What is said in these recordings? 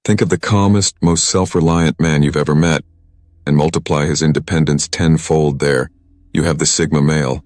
Think of the calmest, most self-reliant man you've ever met, and multiply his independence tenfold there. You have the Sigma male,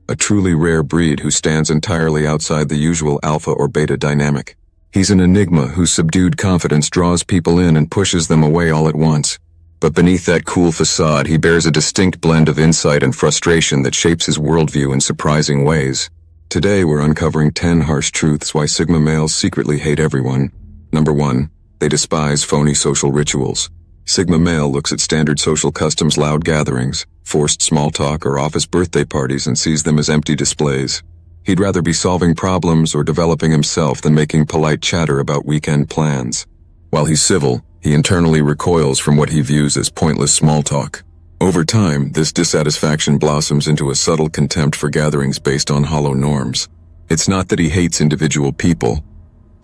a truly rare breed who stands entirely outside the usual alpha or beta dynamic. He's an enigma whose subdued confidence draws people in and pushes them away all at once. But beneath that cool facade, he bears a distinct blend of insight and frustration that shapes his worldview in surprising ways. Today, we're uncovering 10 harsh truths why Sigma males secretly hate everyone. Number 1. They despise phony social rituals. Sigma male looks at standard social customs, loud gatherings, forced small talk, or office birthday parties and sees them as empty displays. He'd rather be solving problems or developing himself than making polite chatter about weekend plans. While he's civil, he internally recoils from what he views as pointless small talk. Over time, this dissatisfaction blossoms into a subtle contempt for gatherings based on hollow norms. It's not that he hates individual people.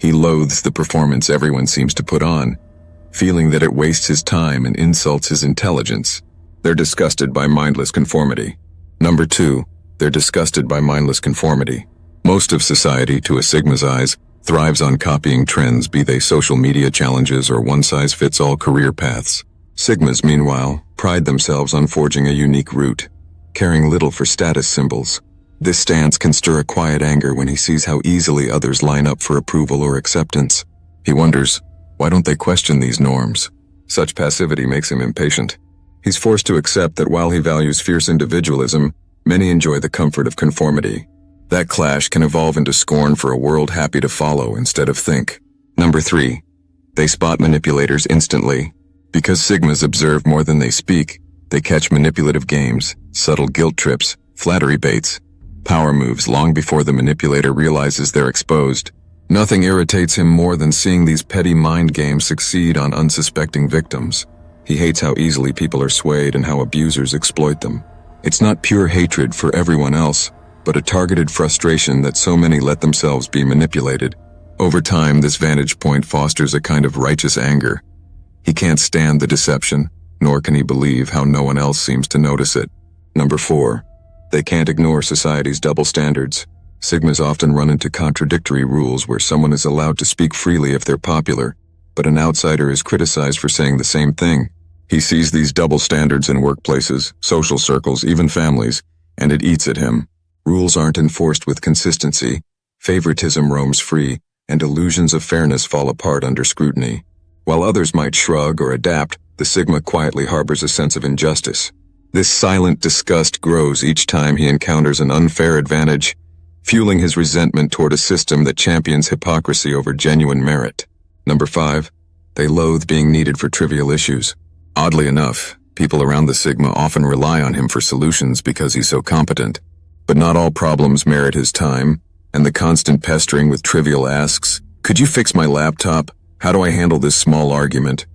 He loathes the performance everyone seems to put on, feeling that it wastes his time and insults his intelligence. They're disgusted by mindless conformity. Number 2. They're disgusted by mindless conformity. Most of society, to a Sigma's eyes, thrives on copying trends, be they social media challenges or one-size-fits-all career paths. Sigmas, meanwhile, pride themselves on forging a unique route, caring little for status symbols. This stance can stir a quiet anger when he sees how easily others line up for approval or acceptance. He wonders, why don't they question these norms? Such passivity makes him impatient. He's forced to accept that while he values fierce individualism, many enjoy the comfort of conformity. That clash can evolve into scorn for a world happy to follow instead of think. Number 3. They spot manipulators instantly. Because Sigmas observe more than they speak, they catch manipulative games, subtle guilt trips, flattery baits, power moves long before the manipulator realizes they're exposed. Nothing irritates him more than seeing these petty mind games succeed on unsuspecting victims. He hates how easily people are swayed and how abusers exploit them. It's not pure hatred for everyone else, but a targeted frustration that so many let themselves be manipulated. Over time, this vantage point fosters a kind of righteous anger. He can't stand the deception, nor can he believe how no one else seems to notice it. Number 4. They can't ignore society's double standards. Sigmas often run into contradictory rules where someone is allowed to speak freely if they're popular, but an outsider is criticized for saying the same thing. He sees these double standards in workplaces, social circles, even families, and it eats at him. Rules aren't enforced with consistency, favoritism roams free, and illusions of fairness fall apart under scrutiny. While others might shrug or adapt, the Sigma quietly harbors a sense of injustice. This silent disgust grows each time he encounters an unfair advantage, fueling his resentment toward a system that champions hypocrisy over genuine merit. Number 5. They loathe being needed for trivial issues. Oddly enough, people around the Sigma often rely on him for solutions because he's so competent. But not all problems merit his time, and the constant pestering with trivial asks, "Could you fix my laptop? How do I handle this small argument?"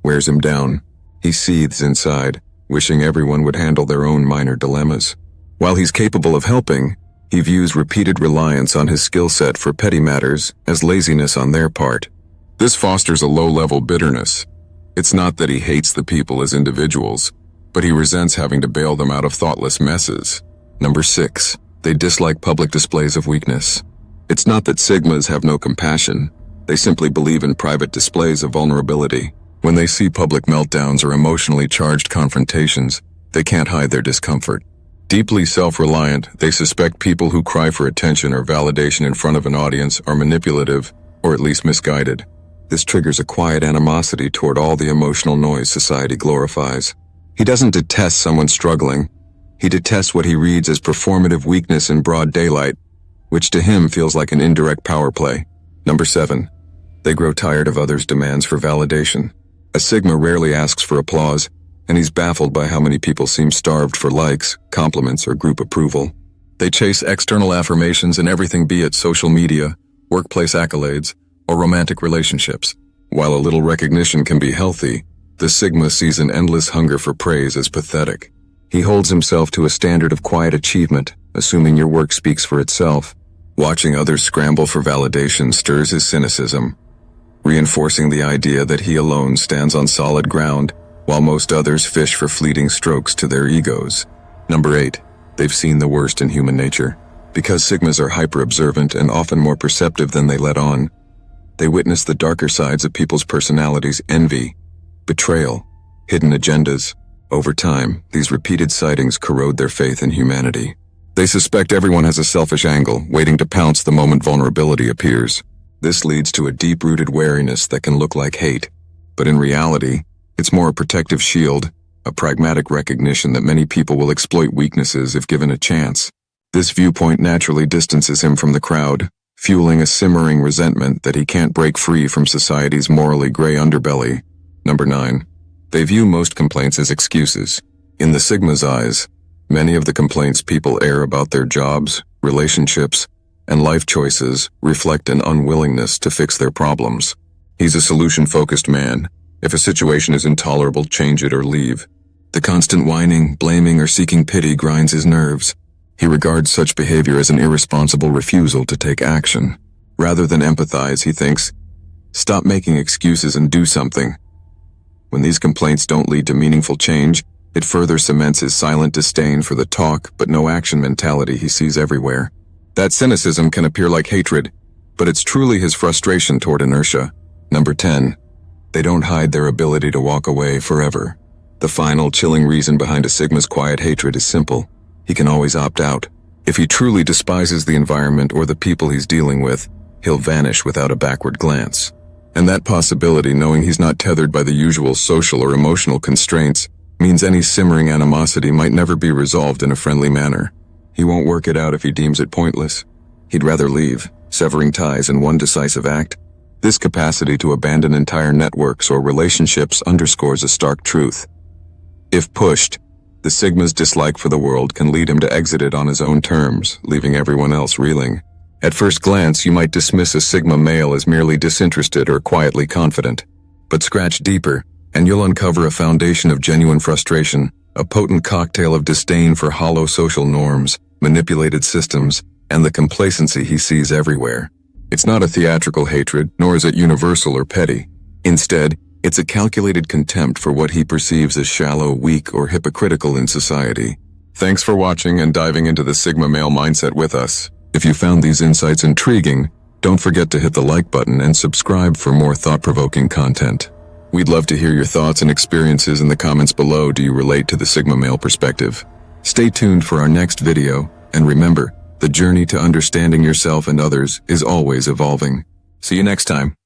wears him down. He seethes inside, wishing everyone would handle their own minor dilemmas. While he's capable of helping, he views repeated reliance on his skill set for petty matters as laziness on their part. This fosters a low-level bitterness. It's not that he hates the people as individuals, but he resents having to bail them out of thoughtless messes. Number 6. They dislike public displays of weakness. It's not that Sigmas have no compassion. They simply believe in private displays of vulnerability. When they see public meltdowns or emotionally charged confrontations, they can't hide their discomfort. Deeply self-reliant, they suspect people who cry for attention or validation in front of an audience are manipulative, or at least misguided. This triggers a quiet animosity toward all the emotional noise society glorifies. He doesn't detest someone struggling. He detests what he reads as performative weakness in broad daylight, which to him feels like an indirect power play. Number 7. They grow tired of others' demands for validation. A Sigma rarely asks for applause, and he's baffled by how many people seem starved for likes, compliments, or group approval. They chase external affirmations in everything, be it social media, workplace accolades, or romantic relationships. While a little recognition can be healthy, the Sigma sees an endless hunger for praise as pathetic. He holds himself to a standard of quiet achievement, assuming your work speaks for itself. Watching others scramble for validation stirs his cynicism, reinforcing the idea that he alone stands on solid ground, while most others fish for fleeting strokes to their egos. Number 8. They've seen the worst in human nature. Because Sigmas are hyper-observant and often more perceptive than they let on, They witness the darker sides of people's personalities: envy, betrayal, hidden agendas. Over time, these repeated sightings corrode their faith in humanity. They suspect everyone has a selfish angle, waiting to pounce the moment vulnerability appears. This leads to a deep-rooted wariness that can look like hate, but in reality, it's more a protective shield, a pragmatic recognition that many people will exploit weaknesses if given a chance. This viewpoint naturally distances him from the crowd, fueling a simmering resentment that he can't break free from society's morally gray underbelly. Number 9. They view most complaints as excuses. In the Sigma's eyes, many of the complaints people air about their jobs, relationships, and life choices reflect an unwillingness to fix their problems. He's a solution-focused man. If a situation is intolerable, change it or leave. The constant whining, blaming, or seeking pity grinds his nerves. He regards such behavior as an irresponsible refusal to take action. Rather than empathize, he thinks, "Stop making excuses and do something." When these complaints don't lead to meaningful change, it further cements his silent disdain for the talk but no action mentality he sees everywhere. That cynicism can appear like hatred, but it's truly his frustration toward inertia. Number 10. They don't hide their ability to walk away forever. The final, chilling reason behind a Sigma's quiet hatred is simple. He can always opt out. If he truly despises the environment or the people he's dealing with, he'll vanish without a backward glance. And that possibility, knowing he's not tethered by the usual social or emotional constraints, means any simmering animosity might never be resolved in a friendly manner. He won't work it out if he deems it pointless. He'd rather leave, severing ties in one decisive act. This capacity to abandon entire networks or relationships underscores a stark truth. If pushed, the Sigma's dislike for the world can lead him to exit it on his own terms, leaving everyone else reeling. At first glance, you might dismiss a Sigma male as merely disinterested or quietly confident. But scratch deeper, and you'll uncover a foundation of genuine frustration, a potent cocktail of disdain for hollow social norms, manipulated systems, and the complacency he sees everywhere. It's not a theatrical hatred, nor is it universal or petty. Instead, it's a calculated contempt for what he perceives as shallow, weak, or hypocritical in society. Thanks for watching and diving into the Sigma male mindset with us. If you found these insights intriguing, don't forget to hit the like button and subscribe for more thought-provoking content. We'd love to hear your thoughts and experiences in the comments below. Do you relate to the Sigma male perspective? Stay tuned for our next video, and remember, the journey to understanding yourself and others is always evolving. See you next time.